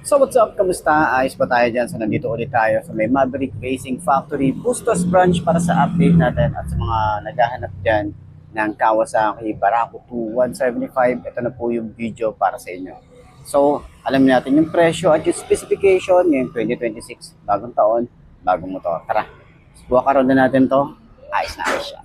So what's up? Kamusta? Ayos ba tayo dyan? So nandito ulit tayo sa may Maverick Racing Factory Bustos Branch para sa update natin at sa mga naghahanap dyan ng Kawasaki Barako 2 175. Ito na po yung video para sa inyo. So alam natin yung presyo at yung specification ngayong 2026. Bagong taon, bagong motor. Tara, subukan ka rin na natin to. Ayos na ayos siya.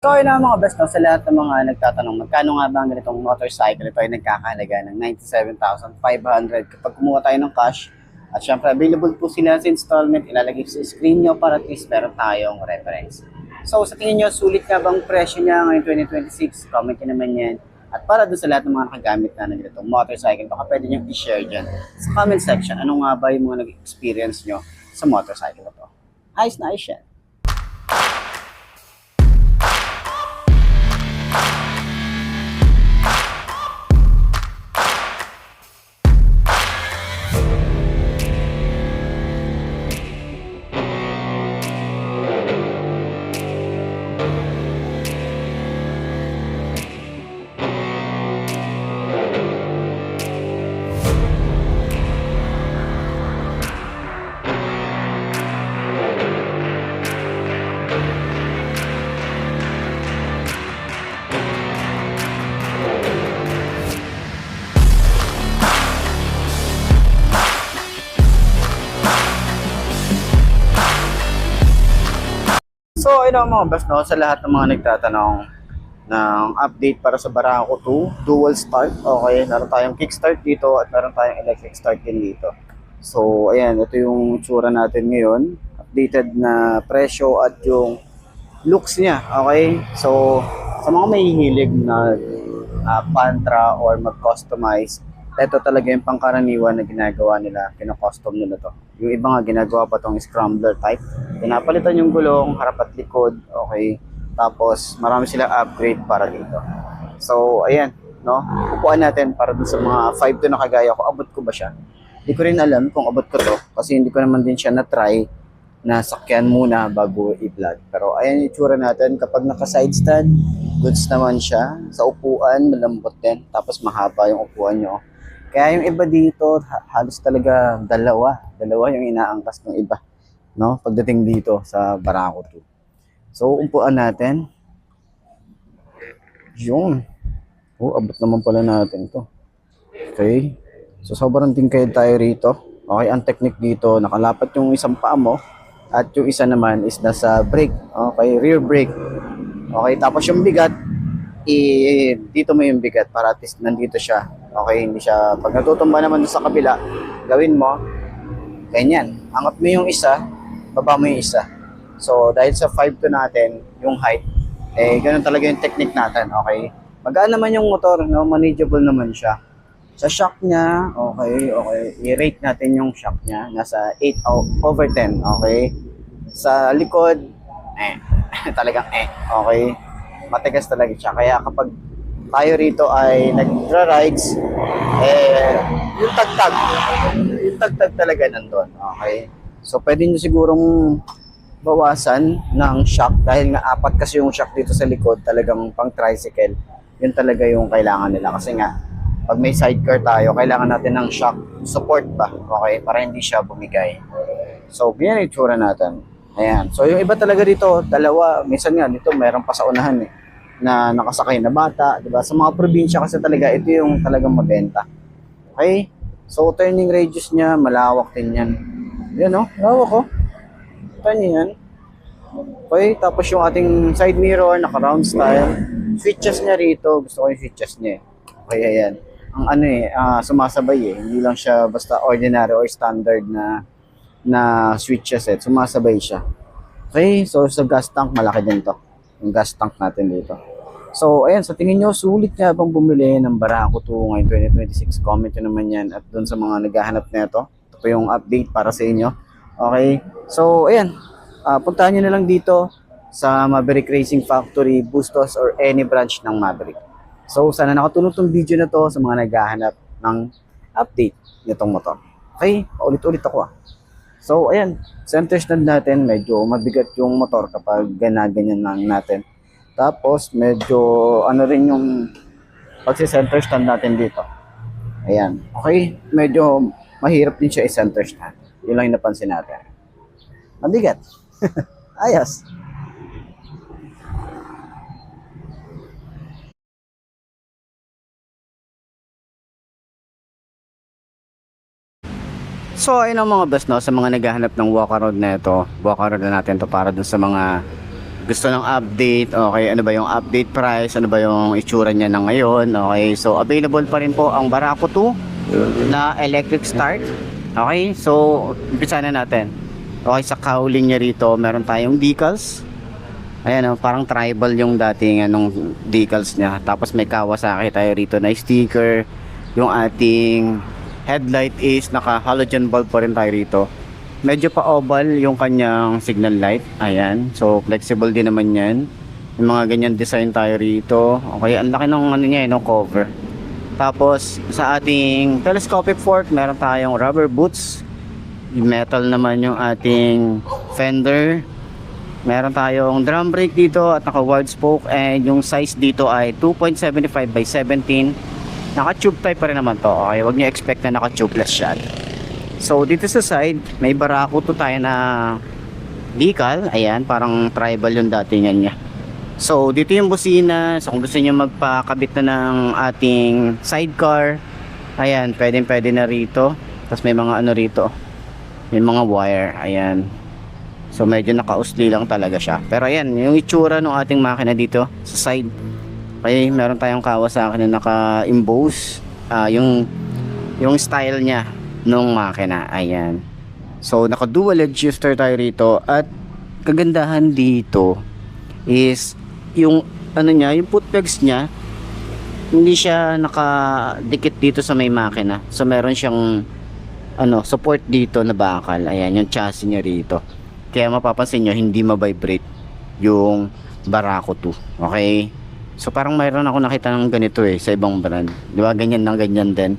So yun na mga best, no? Sa lahat ng mga nagtatanong, magkano nga ba ang ganitong motorcycle? Ito ay nagkakahalaga ng 97,500 kapag kumuha tayo ng cash. At syempre, available po sila sa installment. Ilalagay sa screen nyo para at least meron tayong reference. So sa tingin nyo, sulit nga bang presyo niya ngayong 2026? Comment nyo naman yan. At para dun sa lahat ng mga nakagamit na ng ganitong motorcycle, baka pwede nyo i-share dyan sa comment section. Ano nga ba yung mga nag-experience nyo sa motorcycle na to? Ayos na ayos yan. So, ayun ang mga best, no? Sa lahat ng mga nagtatanong ng update para sa Barako 2, dual start. Okay, meron tayong kickstart dito at meron tayong electric start din dito. So, ayan, ito yung tsura natin ngayon. Updated na presyo at yung looks niya. Okay, so sa mga may hilig na pantra or mag-customize, ito talaga yung pangkaraniwan na ginagawa nila, kino-custom nila to. Yung iba nga ginagawa pa tong scrambler type. Pinapalitan yung gulong, harap at likod, okay. Tapos marami silang upgrade para dito. So ayan, no? Upuan natin para dun sa mga 5 to na kagaya ko, abot ko ba siya? Hindi ko rin alam kung abot ko to kasi hindi ko naman din siya na-try na sakyan muna bago i-vlog. Pero ayan yung itsura natin kapag naka-side stand, goods naman siya. Sa upuan, malambot din. Tapos mahaba yung upuan nyo. Kaya yung iba dito, halos talaga dalawa yung inaangkas ng iba, no? Pagdating dito sa Barako 2. So, umpuan natin. Yun. Oh, abot naman pala natin to. Okay. So, sobrang tingkayad tayo rito. Okay, ang technique dito, nakalapat yung isang paa mo at yung isa naman is nasa brake. Okay, rear brake. Okay, tapos yung bigat, dito mo yung bigat para at least nandito siya. Okay, hindi siya, pag natutumba naman sa kabila, gawin mo, ganyan. Angat mo yung isa, baba mo yung isa. So, dahil sa 5'2" natin, yung height, ganun talaga yung technique natin, okay? Magaan naman yung motor, no? Manageable naman siya. Sa shock niya, okay, i-rate natin yung shock niya, nasa 8/10, okay? Sa likod, talagang okay? Matigas talaga siya. Kaya kapag tayo rito ay nagra-rides, yung tagtag talaga nandun. Okay? So, pwede nyo sigurong bawasan ng shock dahil nga apat kasi yung shock dito sa likod, talagang pang tricycle. Yun talaga yung kailangan nila. Kasi nga, pag may sidecar tayo, kailangan natin ng shock support ba? Okay? Para hindi siya bumigay. So, ganyan yung itsura natin. Ayan. So, yung iba talaga dito, dalawa. Minsan nga dito, meron pa sa unahan na nakasakay na bata, 'di ba? Sa mga probinsya kasi talaga ito yung talagang mabenta. Okay? So turning radius niya malawak din 'yan. Yan oh, lawak oh. Tanya yan. Okay, tapos yung ating side mirror naka round style. Switches niya rito, gusto ko yung switches niya. Okay, ayan. ang ano sumasabay hindi lang siya basta ordinary or standard na switch set, sumasabay siya. Okay, so sa gas tank, malaki din to. Yung gas tank natin dito. So, ayan, sa tingin nyo, sulit nga bang bumili ng Barako 2 ngayon 2026? Comment nyo naman yan. At doon sa mga naghahanap nito, ito po yung update para sa inyo. Okay, so, ayan, puntahan nyo na lang dito sa Maverick Racing Factory, Bustos, or any branch ng Maverick. So, sana nakatulong tong video na to sa mga naghahanap ng update nitong motor. Okay, paulit-ulit ako So, ayan, center stand natin, medyo mabigat yung motor kapag ganyan lang natin. Tapos, medyo ano rin yung pagsi-center stand natin dito. Ayan, okay, medyo mahirap din siya i-center stand. Yun lang yung napansin natin. Mabigat. Ayos. So, ayun ang mga best, no, sa mga naghahanap ng walk-around na ito. Walk-around na natin to para dun sa mga gusto ng update. Okay, ano ba yung update price? Ano ba yung itsura niya na ngayon? Okay, so available pa rin po ang Barako 2 na electric start. Okay, so umpisa na natin. Okay, sa cowling niya rito, meron tayong decals. Ayan, parang tribal yung dating anong decals niya. Tapos may Kawasaki tayo rito na sticker. Yung ating headlight is naka halogen bulb pa rin tayo rito. Medyo pa oval yung kanyang signal light. Ayan, so flexible din naman yan. Yung mga ganyan design tayo rito. Okay, ang laki ng ano niya, no, cover. Tapos sa ating telescopic fork, meron tayong rubber boots. Metal naman yung ating fender. Meron tayong drum brake dito at naka wide spoke, and yung size dito ay 2.75 by 17. Naka-tube type pa rin naman to. Okay, huwag niyo expect na naka-tubeless siya. So, dito sa side, may Barako 2 tayo na decal. Ayan, parang tribal yung datingan niya. So, dito yung busina. So, kung gusto niyo magpakabit na ng ating sidecar, ayan, pwede na rito. Tapos may mga ano rito. May mga wire. Ayan. So, medyo naka-usli lang talaga siya. Pero ayan, yung itsura ng ating makina dito sa side. Okay, meron tayong Kawasaki na naka-emboss yung style niya nung makina. Ayan. So, naka-dual edge shifter tayo rito, at kagandahan dito is yung ano niya, yung footpegs niya hindi siya nakadikit dito sa may makina. So, meron siyang support dito na bakal. Ayan, yung chassis niya rito. Kaya mapapansin nyo, hindi ma-vibrate yung Barako 2. Okay? So parang mayroon ako nakita ng ganito sa ibang brand. Di ba? Ganyan din.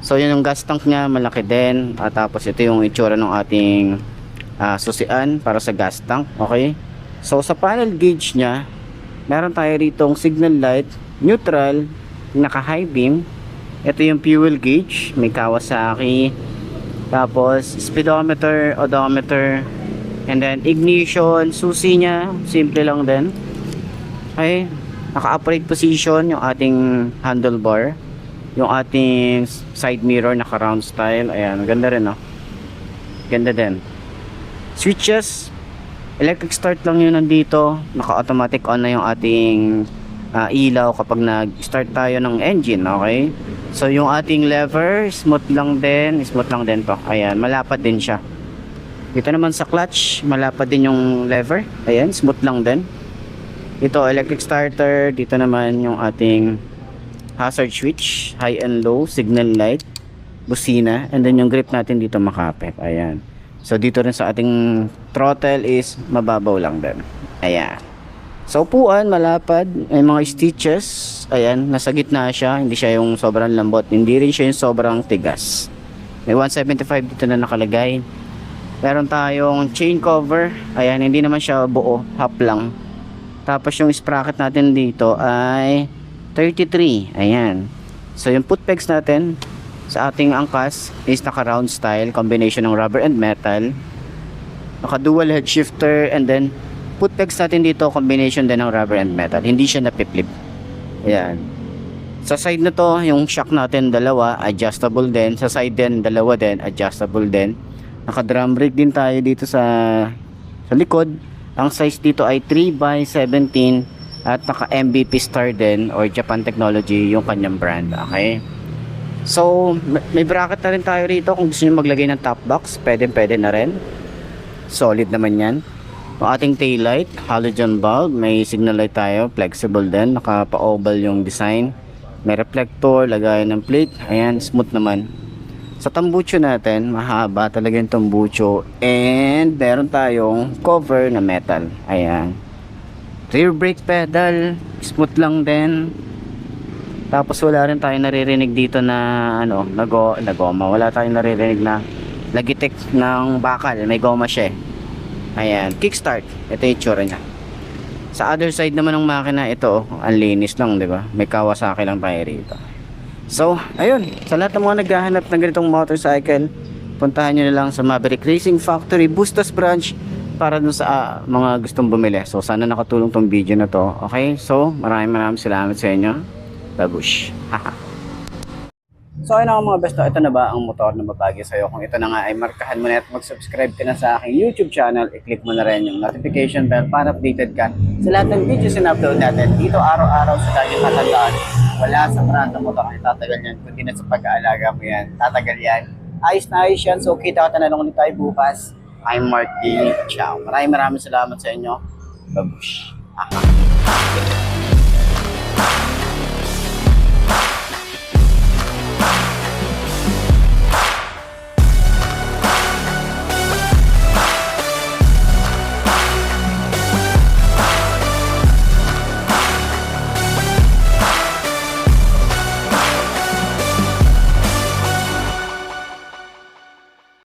So yun yung gas tank niya, malaki din. Tapos ito yung itsura ng ating susian para sa gas tank. Okay? So sa panel gauge niya, meron tayo ritong signal light, neutral, naka high beam. Ito yung fuel gauge, may Kawasaki. Tapos speedometer, odometer, and then ignition, susi niya, simple lang din. Okay? Naka-upright position yung ating handlebar. Yung ating side mirror naka-round style. Ayan, ganda rin, no? Ganda din. Switches, electric start lang yun nandito. Naka-automatic on na yung ating ilaw kapag nag-start tayo ng engine, okay? So yung ating lever, smooth lang din to. Ayan, malapad din siya. Dito naman sa clutch, malapad din yung lever. Ayan, smooth lang din. Ito, electric starter. Dito naman yung ating hazard switch, high and low, signal light, busina, and then yung grip natin dito makapit. Ayan. So dito rin sa ating throttle is mababaw lang din. Ayan. So upuan, malapad, may mga stitches. Ayan, nasa gitna siya. Hindi siya yung sobrang lambot, hindi rin siya yung sobrang tigas. May 175 dito na nakalagay. Meron tayong chain cover. Ayan, hindi naman siya buo, half lang. Tapos yung sprocket natin dito ay 33. Ayan. So yung footpegs natin sa ating angkas is naka round style, combination ng rubber and metal. Naka dual head shifter, and then footpegs natin dito combination din ng rubber and metal. Hindi siya napiplip. Ayan. Sa side na to, yung shock natin dalawa, adjustable din. Sa side din, dalawa din, adjustable din. Naka drum brake din tayo dito sa likod. Ang size dito ay 3x17 at naka MVP Star din or Japan Technology yung kanyang brand. Okay? So, may bracket na rin tayo rito. Kung gusto nyo maglagay ng top box, pwede na rin. Solid naman yan. Yung ating taillight, halogen bulb, may signal light tayo, flexible din, nakapa-oval yung design. May reflector, lagayan ng plate, ayan, smooth naman. Sa tambucho natin, mahaba talaga yung tambucho, and meron tayong cover na metal, ayan. Rear brake pedal, smooth lang din. Tapos wala rin tayong naririnig dito na ano, na goma, wala tayong naririnig na lagitik ng bakal, may goma siya eh. Ayan, kickstart. Ito yung itsura niya. Sa other side naman ng makina, ito, ang linis lang, di ba? May Kawasaki lang tayo rito. So, ayun. Sa lahat ng mga naghahanap ng ganitong motorcycle, puntahan nyo na lang sa Maverick Racing Factory, Bustos Branch, para dun sa mga gustong bumili. So, sana nakatulong tong video na to. Okay? So, maraming salamat sa inyo. Babush. Haha. So ayun nga mga besto, ito na ba ang motor na babagay sa'yo? Kung ito na nga ay markahan mo na at mag-subscribe ka na sa aking YouTube channel, i-click mo na rin yung notification bell para updated ka sa lahat ng videos na upload natin. Dito araw-araw sa laging tatandaan, wala sa karanta motor ay tatagal yan, kundi na sa pag-aalaga mo yan, tatagal yan. Ayos na ayos yan, so kita ka na lang ulit tayo bukas. I'm Mark D. Ciao. Maraming salamat sa inyo. Babush. Aha.